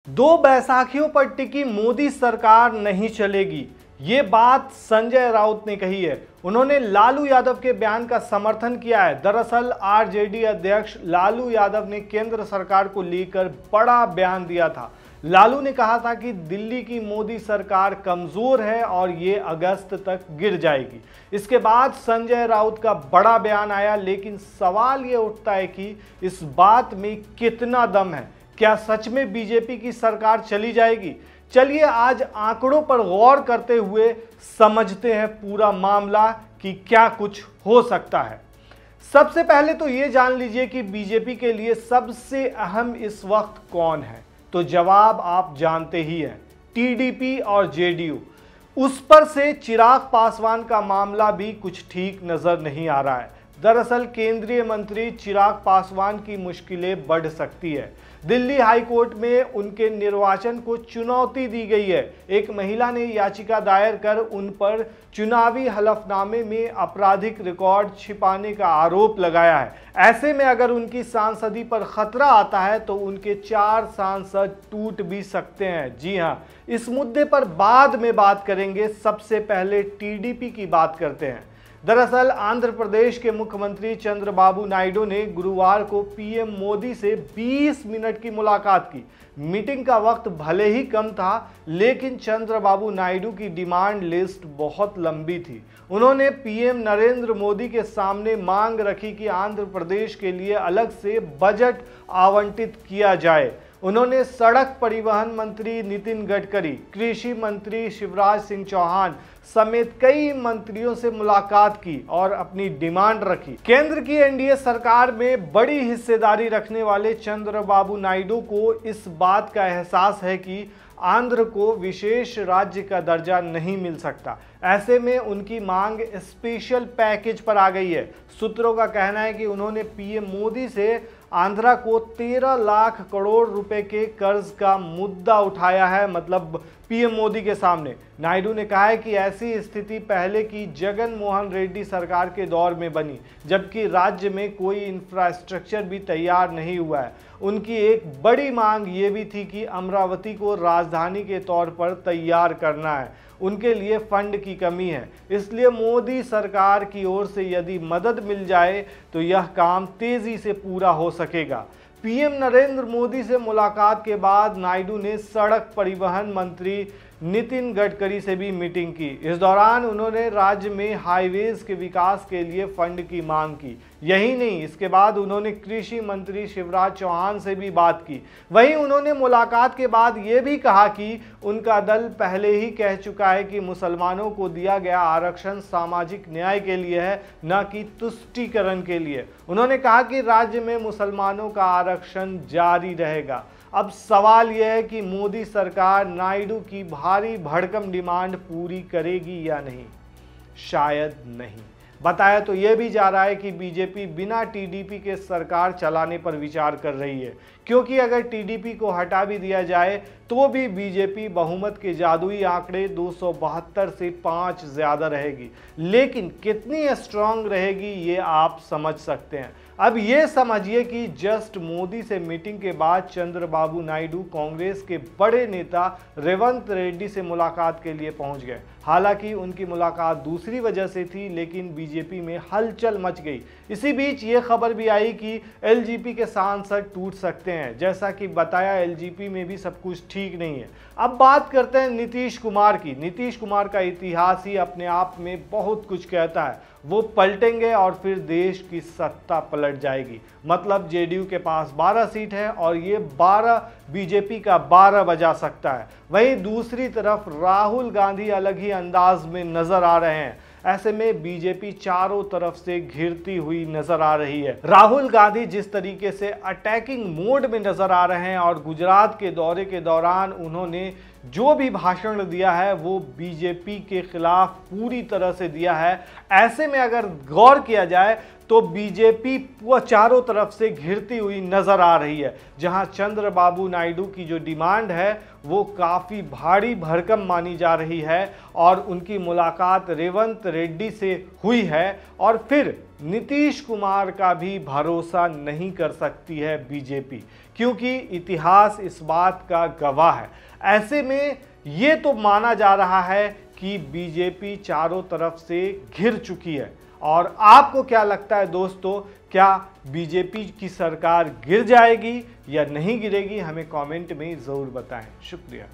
दो बैसाखियों पर टिकी मोदी सरकार नहीं चलेगी, ये बात संजय राउत ने कही है। उन्होंने लालू यादव के बयान का समर्थन किया है। दरअसल आरजेडी अध्यक्ष लालू यादव ने केंद्र सरकार को लेकर बड़ा बयान दिया था। लालू ने कहा था कि दिल्ली की मोदी सरकार कमजोर है और ये अगस्त तक गिर जाएगी। इसके बाद संजय राउत का बड़ा बयान आया, लेकिन सवाल ये उठता है कि इस बात में कितना दम है। क्या सच में बीजेपी की सरकार चली जाएगी? चलिए आज आंकड़ों पर गौर करते हुए समझते हैं पूरा मामला कि क्या कुछ हो सकता है। सबसे पहले तो ये जान लीजिए कि बीजेपी के लिए सबसे अहम इस वक्त कौन है। तो जवाब आप जानते ही हैं, टीडीपी और जेडीयू। उस पर से चिराग पासवान का मामला भी कुछ ठीक नजर नहीं आ रहा है। दरअसल केंद्रीय मंत्री चिराग पासवान की मुश्किलें बढ़ सकती है। दिल्ली हाई कोर्ट में उनके निर्वाचन को चुनौती दी गई है। एक महिला ने याचिका दायर कर उन पर चुनावी हलफनामे में आपराधिक रिकॉर्ड छिपाने का आरोप लगाया है। ऐसे में अगर उनकी सांसदी पर खतरा आता है तो उनके 4 सांसद टूट भी सकते हैं। जी हां, इस मुद्दे पर बाद में बात करेंगे। सबसे पहले टीडीपी की बात करते हैं। दरअसल आंध्र प्रदेश के मुख्यमंत्री चंद्रबाबू नायडू ने गुरुवार को पीएम मोदी से 20 मिनट की मुलाकात की। मीटिंग का वक्त भले ही कम था, लेकिन चंद्रबाबू नायडू की डिमांड लिस्ट बहुत लंबी थी। उन्होंने पीएम नरेंद्र मोदी के सामने मांग रखी कि आंध्र प्रदेश के लिए अलग से बजट आवंटित किया जाए। उन्होंने सड़क परिवहन मंत्री नितिन गडकरी, कृषि मंत्री शिवराज सिंह चौहान समेत कई मंत्रियों से मुलाकात की और अपनी डिमांड रखी। केंद्र की एनडीए सरकार में बड़ी हिस्सेदारी रखने वाले चंद्रबाबू नायडू को इस बात का एहसास है कि आंध्र को विशेष राज्य का दर्जा नहीं मिल सकता। ऐसे में उनकी मांग स्पेशल पैकेज पर आ गई है। सूत्रों का कहना है कि उन्होंने पीएम मोदी से आंध्रा को 13 लाख करोड़ रुपए के कर्ज का मुद्दा उठाया है, मतलब पीएम मोदी के सामने। नायडू ने कहा है कि ऐसी स्थिति पहले की जगन मोहन रेड्डी सरकार के दौर में बनी, जबकि राज्य में कोई इंफ्रास्ट्रक्चर भी तैयार नहीं हुआ है। उनकी एक बड़ी मांग ये भी थी कि अमरावती को राजधानी के तौर पर तैयार करना है। उनके लिए फंड की कमी है, इसलिए मोदी सरकार की ओर से यदि मदद मिल जाए तो यह काम तेजी से पूरा हो सकेगा। पीएम नरेंद्र मोदी से मुलाकात के बाद नायडू ने सड़क परिवहन मंत्री नितिन गडकरी से भी मीटिंग की। इस दौरान उन्होंने राज्य में हाईवेज के विकास के लिए फंड की मांग की। यही नहीं, इसके बाद उन्होंने कृषि मंत्री शिवराज चौहान से भी बात की। वहीं उन्होंने मुलाकात के बाद ये भी कहा कि उनका दल पहले ही कह चुका है कि मुसलमानों को दिया गया आरक्षण सामाजिक न्याय के लिए है, न कि तुष्टीकरण के लिए। उन्होंने कहा कि राज्य में मुसलमानों का आरक्षण जारी रहेगा। अब सवाल यह है कि मोदी सरकार नायडू की भारी भड़कम डिमांड पूरी करेगी या नहीं। शायद नहीं। बताया तो यह भी जा रहा है कि बीजेपी बिना टीडीपी के सरकार चलाने पर विचार कर रही है, क्योंकि अगर टीडीपी को हटा भी दिया जाए तो भी बीजेपी बहुमत के जादुई आंकड़े 272 से 5 ज्यादा रहेगी। लेकिन कितनी स्ट्रांग रहेगी ये आप समझ सकते हैं। अब ये समझिए कि जस्ट मोदी से मीटिंग के बाद चंद्रबाबू नायडू कांग्रेस के बड़े नेता रेवंत रेड्डी से मुलाकात के लिए पहुंच गए। हालांकि उनकी मुलाकात दूसरी वजह से थी, लेकिन बीजेपी में हलचल मच गई। इसी बीच ये खबर भी आई कि एलजेपी के सांसद टूट सकते हैं। जैसा कि बताया, एलजेपी में भी सब कुछ ठीक नहीं है। अब बात करते हैं नीतीश कुमार की। नीतीश कुमार का इतिहास ही अपने आप में बहुत कुछ कहता है। वो पलटेंगे और फिर देश की सत्ता पलट जाएगी। मतलब जेडीयू के पास 12 सीट है और ये 12 बीजेपी का 12 बजा सकता है। वहीं दूसरी तरफ राहुल गांधी अलग ही अंदाज में नजर आ रहे हैं। ऐसे में बीजेपी चारों तरफ से घिरती हुई नजर आ रही है। राहुल गांधी जिस तरीके से अटैकिंग मोड में नजर आ रहे हैं और गुजरात के दौरे के दौरान उन्होंने जो भी भाषण दिया है वो बीजेपी के खिलाफ पूरी तरह से दिया है। ऐसे में अगर गौर किया जाए तो बीजेपी चारों तरफ से घिरती हुई नजर आ रही है। जहां चंद्रबाबू नायडू की जो डिमांड है वो काफ़ी भारी भरकम मानी जा रही है और उनकी मुलाकात रेवंत रेड्डी से हुई है और फिर नीतीश कुमार का भी भरोसा नहीं कर सकती है बीजेपी, क्योंकि इतिहास इस बात का गवाह है। ऐसे में ये तो माना जा रहा है कि बीजेपी चारों तरफ से घिर चुकी है। और आपको क्या लगता है दोस्तों, क्या बीजेपी की सरकार गिर जाएगी या नहीं गिरेगी? हमें कमेंट में ज़रूर बताएं। शुक्रिया।